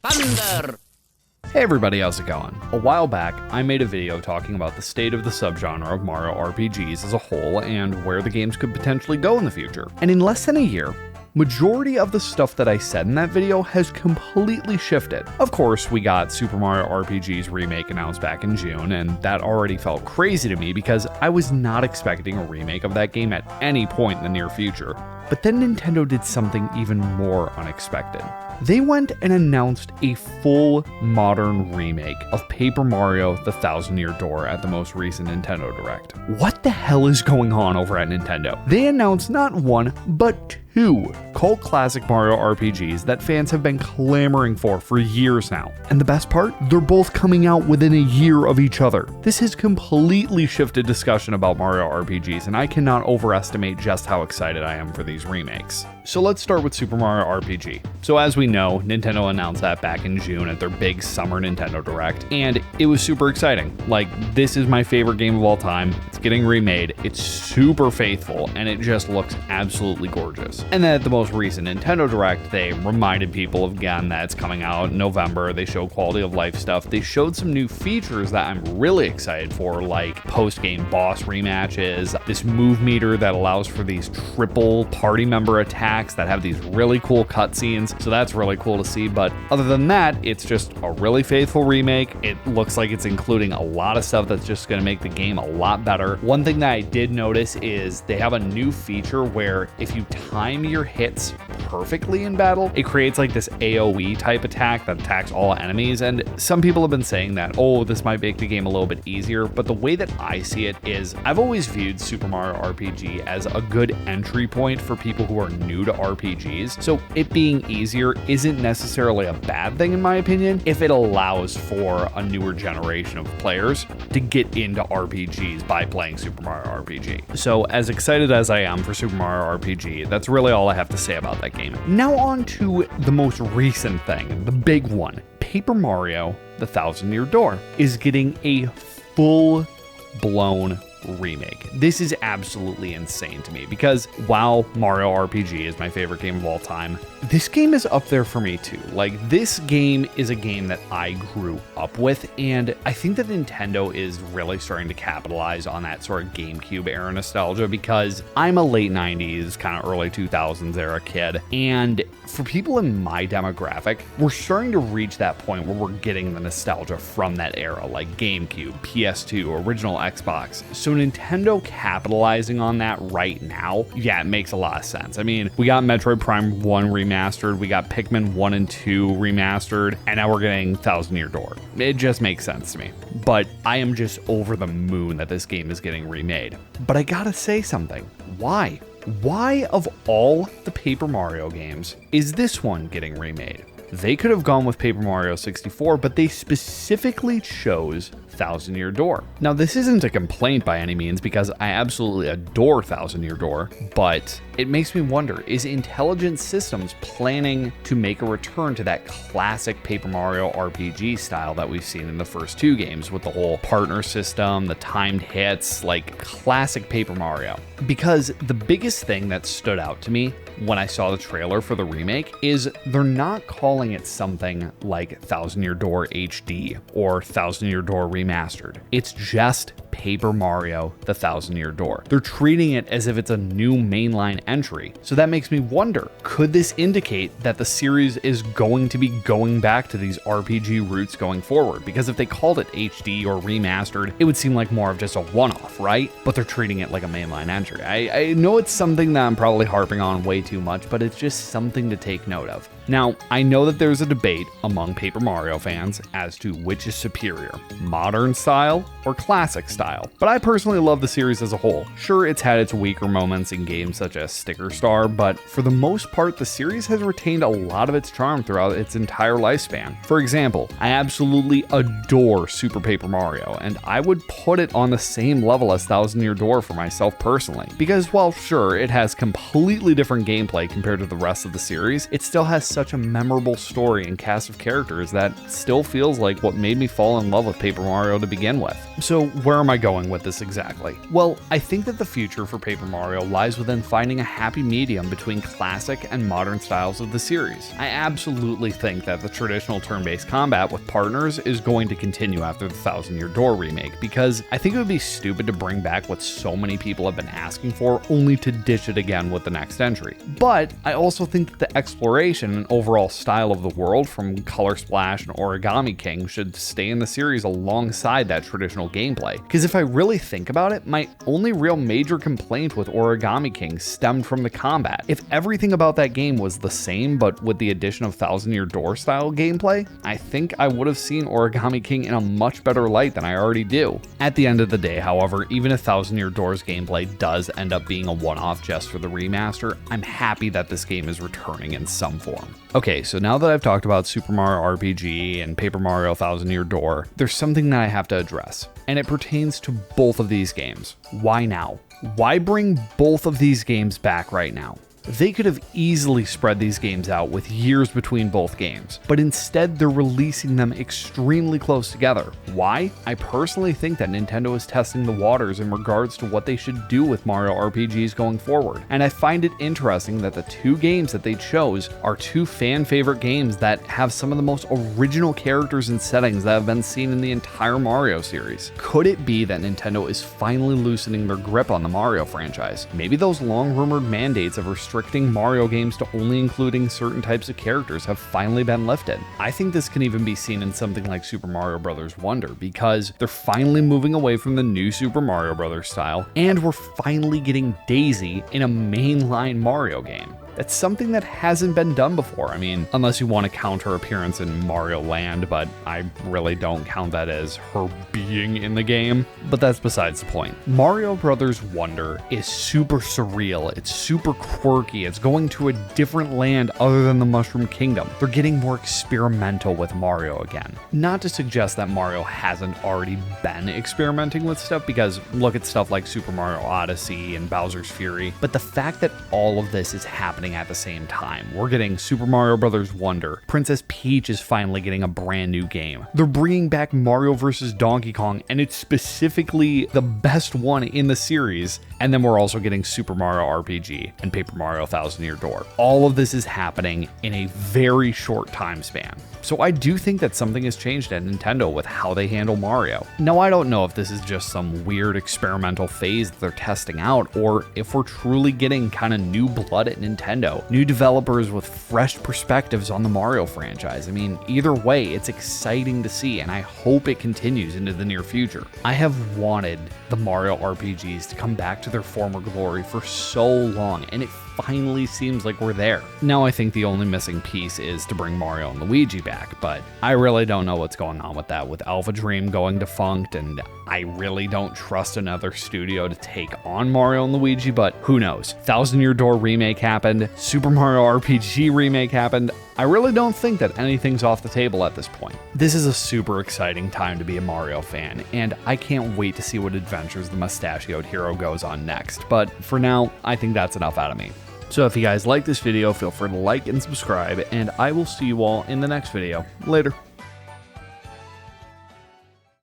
Thunder! Hey everybody, how's it going? A while back, I made a video talking about the state of the subgenre of Mario RPGs as a whole and where the games could potentially go in the future. And in less than a year, majority of the stuff that I said in that video has completely shifted. Of course, we got Super Mario RPG's remake announced back in June, and that already felt crazy to me because I was not expecting a remake of that game at any point in the near future. But then Nintendo did something even more unexpected. They went and announced a full modern remake of Paper Mario: The Thousand-Year Door at the most recent Nintendo Direct. What the hell is going on over at Nintendo? They announced not one, but two cult classic Mario RPGs that fans have been clamoring for years now. And the best part? They're both coming out within a year of each other. This has completely shifted discussion about Mario RPGs, and I cannot overestimate just how excited I am for these remakes. So let's start with Super Mario RPG. So as we know, Nintendo announced that back in June at their big summer Nintendo Direct, and it was super exciting. Like, this is my favorite game of all time. It's getting remade. It's super faithful, and it just looks absolutely gorgeous. And then at the most recent Nintendo Direct, they reminded people again that it's coming out in November. They showed quality of life stuff. They showed some new features that I'm really excited for, like post-game boss rematches, this move meter that allows for these triple party member attacks that have these really cool cutscenes. So that's really cool to see. But other than that, it's just a really faithful remake. It looks like it's including a lot of stuff that's just going to make the game a lot better. One thing that I did notice is they have a new feature where if you time your hits perfectly in battle, it creates like this AoE type attack that attacks all enemies. And some people have been saying that, oh, this might make the game a little bit easier. But the way that I see it is I've always viewed Super Mario RPG as a good entry point for people who are new to RPGs. So it being easier isn't necessarily a bad thing in my opinion if it allows for a newer generation of players to get into RPGs by playing Super Mario RPG. So as excited as I am for Super Mario RPG, that's really all I have to say about that game. Now on to the most recent thing, the big one. Paper Mario: The Thousand-Year Door is getting a full-blown remake. This is absolutely insane to me because while Mario RPG is my favorite game of all time, this game is up there for me too. Like, this game is a game that I grew up with, and I think that Nintendo is really starting to capitalize on that sort of GameCube era nostalgia because I'm a late 90s, kind of early 2000s era kid, and for people in my demographic, we're starting to reach that point where we're getting the nostalgia from that era, like GameCube, PS2, original Xbox. So Nintendo capitalizing on that right now, yeah, it makes a lot of sense. I mean, we got Metroid Prime 1 remastered, we got Pikmin 1 and 2 remastered, and now we're getting Thousand-Year Door. It just makes sense to me. But I am just over the moon that this game is getting remade. But I gotta say something. Why? Why, of all the Paper Mario games, is this one getting remade? They could have gone with Paper Mario 64, but they specifically chose Thousand-Year Door. Now, this isn't a complaint by any means because I absolutely adore Thousand-Year Door, but it makes me wonder, is Intelligent Systems planning to make a return to that classic Paper Mario RPG style that we've seen in the first two games with the whole partner system, the timed hits, like classic Paper Mario? Because the biggest thing that stood out to me when I saw the trailer for the remake is they're not calling it something like Thousand-Year Door HD or Thousand-Year Door Remastered. It's just Paper Mario: The Thousand-Year Door. They're treating it as if it's a new mainline entry. So that makes me wonder, could this indicate that the series is going to be going back to these RPG roots going forward? Because if they called it HD or remastered, it would seem like more of just a one-off, right? But they're treating it like a mainline entry. I know it's something that I'm probably harping on way too much, but it's just something to take note of. Now, I know that there's a debate among Paper Mario fans as to which is superior, modern style or classic style, but I personally love the series as a whole. Sure, it's had its weaker moments in games such as Sticker Star, but for the most part, the series has retained a lot of its charm throughout its entire lifespan. For example, I absolutely adore Super Paper Mario, and I would put it on the same level as Thousand-Year Door for myself personally, because while sure, it has completely different gameplay compared to the rest of the series, it still has such such a memorable story and cast of characters that still feels like what made me fall in love with Paper Mario to begin with. So where am I going with this exactly? Well, I think that the future for Paper Mario lies within finding a happy medium between classic and modern styles of the series. I absolutely think that the traditional turn-based combat with partners is going to continue after the Thousand Year Door remake, because I think it would be stupid to bring back what so many people have been asking for only to ditch it again with the next entry. But I also think that the exploration and overall style of the world from Color Splash and Origami King should stay in the series alongside that traditional gameplay. Because if I really think about it, my only real major complaint with Origami King stemmed from the combat. If everything about that game was the same but with the addition of Thousand Year Door style gameplay, I think I would have seen Origami King in a much better light than I already do. At the end of the day, however, even if Thousand Year Door's gameplay does end up being a one-off just for the remaster, I'm happy that this game is returning in some form. Okay, so now that I've talked about Super Mario RPG and Paper Mario Thousand Year Door, there's something that I have to address, and it pertains to both of these games. Why now? Why bring both of these games back right now? They could have easily spread these games out with years between both games, but instead they're releasing them extremely close together. Why? I personally think that Nintendo is testing the waters in regards to what they should do with Mario RPGs going forward, and I find it interesting that the two games that they chose are two fan favorite games that have some of the most original characters and settings that have been seen in the entire Mario series. Could it be that Nintendo is finally loosening their grip on the Mario franchise? Maybe those long-rumored mandates of restricting Mario games to only including certain types of characters have finally been lifted. I think this can even be seen in something like Super Mario Bros. Wonder, because they're finally moving away from the new Super Mario Bros. Style, and we're finally getting Daisy in a mainline Mario game. That's something that hasn't been done before. I mean, unless you want to count her appearance in Mario Land, but I really don't count that as her being in the game. But that's besides the point. Mario Brothers Wonder is super surreal, it's super quirky, it's going to a different land other than the Mushroom Kingdom. They're getting more experimental with Mario again. Not to suggest that Mario hasn't already been experimenting with stuff, because look at stuff like Super Mario Odyssey and Bowser's Fury, but the fact that all of this is happening at the same time. We're getting Super Mario Bros. Wonder. Princess Peach is finally getting a brand new game. They're bringing back Mario vs. Donkey Kong, and it's specifically the best one in the series. And then we're also getting Super Mario RPG and Paper Mario Thousand Year Door. All of this is happening in a very short time span. So I do think that something has changed at Nintendo with how they handle Mario. Now, I don't know if this is just some weird experimental phase that they're testing out, or if we're truly getting kind of new blood at Nintendo, new developers with fresh perspectives on the Mario franchise. I mean, either way, it's exciting to see, and I hope it continues into the near future. I have wanted the Mario RPGs to come back to their former glory for so long, and it finally seems like we're there. Now I think the only missing piece is to bring Mario and Luigi back, but I really don't know what's going on with that, with Alpha Dream going defunct, and I really don't trust another studio to take on Mario and Luigi, but who knows? Thousand Year Door remake happened, Super Mario RPG remake happened. I really don't think that anything's off the table at this point. This is a super exciting time to be a Mario fan, and I can't wait to see what adventures the mustachioed hero goes on next, but for now, I think that's enough out of me. So if you guys like this video, feel free to like and subscribe, and I will see you all in the next video. Later.